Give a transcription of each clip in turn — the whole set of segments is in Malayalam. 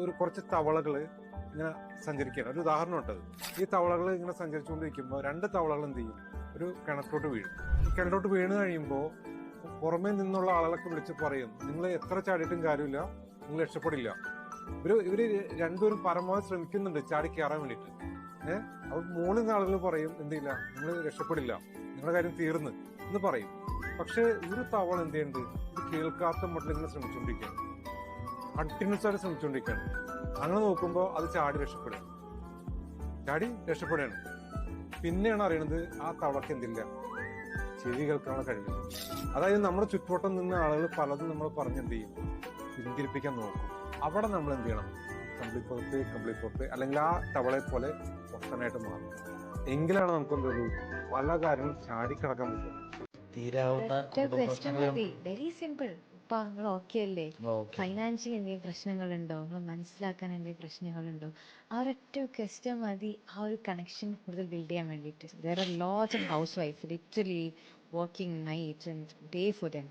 ഒരു കുറച്ച് തവളകൾ ഇങ്ങനെ സഞ്ചരിക്കുകയാണ്. ഒരു ഉദാഹരണം ഉണ്ടത്. ഈ തവളകൾ ഇങ്ങനെ സഞ്ചരിച്ചുകൊണ്ടിരിക്കുമ്പോൾ 2 തവളകൾ എന്ത് ചെയ്യും? ഒരു കിണറ്റോട്ട് വീഴും. ഈ കിണറ്റോട്ട് വീണ് കഴിയുമ്പോൾ പുറമേ നിന്നുള്ള ആളുകളൊക്കെ വിളിച്ച് പറയും, നിങ്ങൾ എത്ര ചാടിയിട്ടും കാര്യമില്ല, നിങ്ങൾ രക്ഷപ്പെടില്ല. ഇവര് രണ്ടുപേരും പരമാവധി ശ്രമിക്കുന്നുണ്ട് ചാടി കയറാൻ വേണ്ടിയിട്ട്. അപ്പോൾ മുകളിൽ നിന്ന് ആളുകൾ പറയും, എന്തില്ല, നിങ്ങൾ രക്ഷപ്പെടില്ല, നിങ്ങളുടെ കാര്യം തീർന്ന് എന്ന് പറയും. പക്ഷെ ഒരു തവള എന്ത് ചെയ്യുന്നുണ്ട്? ഇത് കേൾക്കാത്ത മട്ടിൽ ഇങ്ങനെ ശ്രമിച്ചുകൊണ്ടിരിക്കുകയാണ്, കണ്ടിന്യൂസ് ആയിട്ട് ശ്രമിച്ചുകൊണ്ടിരിക്കുകയാണ്. അങ്ങനെ നോക്കുമ്പോൾ അത് ചാടി രക്ഷപ്പെടുകയാണ്. പിന്നെയാണ് അറിയണത് ആ തവളക്ക് എന്തില്ല, ചെവി കേൾക്കാനുള്ള കഴിവില്ല. അതായത് നമ്മുടെ ചുറ്റുവട്ടം നിന്ന് ആളുകൾ പലതും നമ്മൾ പറഞ്ഞെന്ത് ചെയ്യും? പിന്തിരിപ്പിക്കാൻ നോക്കും. അവിടെ നമ്മൾ എന്ത് ചെയ്യണം? കമ്പിളിപ്പുറത്ത് അല്ലെങ്കിൽ ആ തവളയെ പോലെ പൊട്ടനായിട്ട് മാറും. എങ്കിലാണ് നമുക്ക് എന്തൊരു പല കാര്യങ്ങളും ചാടിക്കിടക്കാൻ പറ്റും. Very simple. ഇപ്പൊ നിങ്ങൾ ഓക്കെ അല്ലേ? ഫൈനാൻഷ്യലി എന്തെങ്കിലും പ്രശ്നങ്ങളുണ്ടോ? നിങ്ങൾ മനസ്സിലാക്കാൻ എന്തെങ്കിലും പ്രശ്നങ്ങളുണ്ടോ? ആ ഒരൊറ്റ ക്വസ്റ്റ്യൻ മതി ആ ഒരു കണക്ഷൻ കൂടുതൽ ബിൽഡ് ചെയ്യാൻ വേണ്ടിയിട്ട്. There are lots of house wife literally working night and day for them.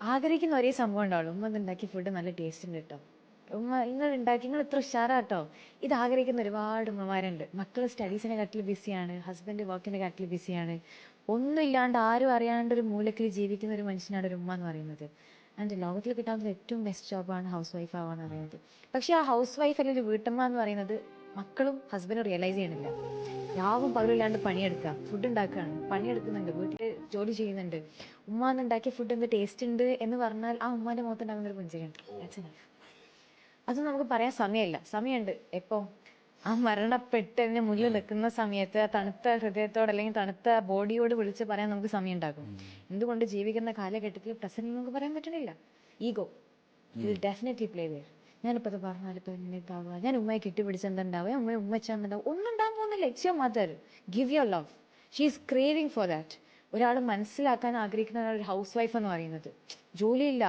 ആഗ്രഹിക്കുന്ന ഒരേ സംഭവം ഉണ്ടാവുള്ളൂ, ഉമ്മ ഉണ്ടാക്കിയ ഫുഡ് നല്ല ടേസ്റ്റ് ഉണ്ട് കേട്ടോ, ഉമ്മ നിങ്ങൾ ഇത്ര ഉഷാറാട്ടോ. ഇത് ആഗ്രഹിക്കുന്ന ഒരുപാട് ഉമ്മമാരുണ്ട്. മക്കൾ സ്റ്റഡീസിനെ കാട്ടിൽ ബിസിയാണ്, ഹസ്ബൻഡ് വർക്കിന്റെ കാട്ടിൽ ബിസിയാണ്. ഒന്നും ഇല്ലാണ്ട് ആരും അറിയാണ്ട് ഒരു മൂലക്കിൽ ജീവിക്കുന്ന ഒരു മനുഷ്യനാണ് ഒരു ഉമ്മ എന്ന് പറയുന്നത്. ആൻഡ് ലോകത്തിൽ കിട്ടാവുന്ന ഏറ്റവും ബെസ്റ്റ് ജോബാണ് ഹൗസ് വൈഫ് ആവുക എന്ന് പറയുന്നത്. പക്ഷെ ആ ഹൗസ് വൈഫ് അല്ലെങ്കിൽ വീട്ടമ്മ എന്ന് പറയുന്നത് മക്കളും ഹസ്ബൻഡും റിയലൈസ് ചെയ്യണില്ല. രാവും പകലില്ലാണ്ട് പണിയെടുക്കുക, ഫുഡ് ഉണ്ടാക്കുകയാണ്, പണിയെടുക്കുന്നുണ്ട്, വീട്ടിൽ ജോലി ചെയ്യുന്നുണ്ട്. ഉമ്മ ഉണ്ടാക്കിയ ഫുഡ് എന്ത് ടേസ്റ്റ് ഉണ്ട് എന്ന് പറഞ്ഞാൽ ആ ഉമ്മാന്റെ മുഖത്തുണ്ടാകുന്ന ഒരു പുഞ്ചിരിയുണ്ട്. അത് നമുക്ക് പറയാൻ സമയമുണ്ട്. എപ്പോ ആ മരണപ്പെട്ടതിന് മുന്നിൽ നിൽക്കുന്ന സമയത്ത് തണുത്ത ഹൃദയത്തോട് അല്ലെങ്കിൽ തണുത്ത ബോഡിയോട് വിളിച്ച് പറയാൻ നമുക്ക് സമയം ഉണ്ടാകും. എന്തുകൊണ്ട് ജീവിക്കുന്ന കാലഘട്ടത്തിൽ പ്രസന്റ് നമുക്ക് പറയാൻ പറ്റണില്ല. Ego will definitely play there. ഞാനിപ്പോൾ അത് പറഞ്ഞാൽ ഇപ്പം എന്താവുക, ഞാൻ ഉമ്മയെ കെട്ടിപ്പിടിച്ച് എന്താണ്ടാവുക, ഉമ്മച്ചാന്നുണ്ടാവും, ഒന്നും ഉണ്ടാകാൻ പോകുന്നില്ല. It's your mother. Give your love. She is craving for that. ഒരാൾ മനസ്സിലാക്കാൻ ആഗ്രഹിക്കുന്ന ഒരു ഹൗസ് വൈഫ് എന്ന് പറയുന്നത് ജോലിയില്ല,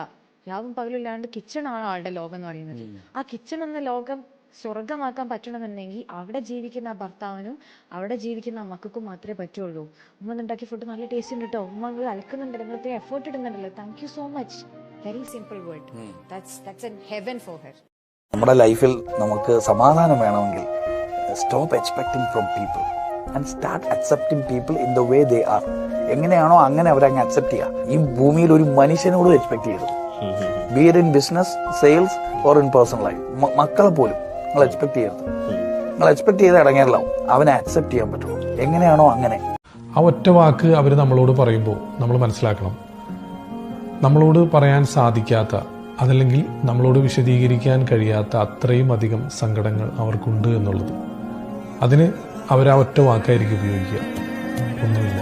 രാവും പകലില്ലാണ്ട് കിച്ചണാണ് ആളുടെ ലോകം എന്ന് പറയുന്നത്. ആ കിച്ചൺ എന്ന ലോകം സ്വർഗമാക്കാൻ പറ്റണമെന്നുണ്ടെങ്കിൽ അവിടെ ജീവിക്കുന്ന ആ ഭർത്താവിനും അവിടെ ജീവിക്കുന്ന ആ മക്കൾക്കും മാത്രമേ പറ്റുള്ളൂ. ഉമ്മ ഉണ്ടാക്കിയ ഫുഡ് നല്ല ടേസ്റ്റ് ഉണ്ട് കേട്ടോ, ഉമ്മ അലക്കുന്നുണ്ട്, നിങ്ങൾ ഇത്രയും എഫേർട്ട് ഇടുന്നുണ്ടല്ലോ, thank you so much. Very simple word. That's a heaven for her. നമ്മുടെ ലൈഫിൽ നമുക്ക് സമാധാനം വേണമെങ്കിൽ stop expecting from people and start accepting people in the way they are. എങ്ങനെയാണോ അങ്ങനെ അവരങ്ങ് അക്സെപ്റ്റ് ചെയ്യുക. ഈ ഭൂമിയിൽ ഒരു മനുഷ്യനോട് എക്സ്പെക്ട് ചെയ്തു, B it in business, sales or in personal life. മക്കളെ പോലും നിങ്ങൾ എക്സ്പെക്ട് ചെയ്യരുത്. നിങ്ങൾ എക്സ്പെക്ട് ചെയ്ത് ഇടങ്ങേറിലാവും. അവനെ അക്സെപ്റ്റ് ചെയ്യാൻ പറ്റുള്ളൂ. എങ്ങനെയാണോ അങ്ങനെ. ആ ഒറ്റ വാക്ക് അവർ നമ്മളോട് പറയുമ്പോൾ നമ്മൾ മനസ്സിലാക്കണം, നമ്മളോട് പറയാൻ സാധിക്കാത്ത, അതല്ലെങ്കിൽ നമ്മളോട് വിശദീകരിക്കാൻ കഴിയാത്ത അത്രയും അധികം സങ്കടങ്ങൾ അവർക്കുണ്ട് എന്നുള്ളത്. അതിന് അവർ ആ ഒറ്റ വാക്കായിരിക്കും ഉപയോഗിക്കുക, ഒന്നുമില്ല.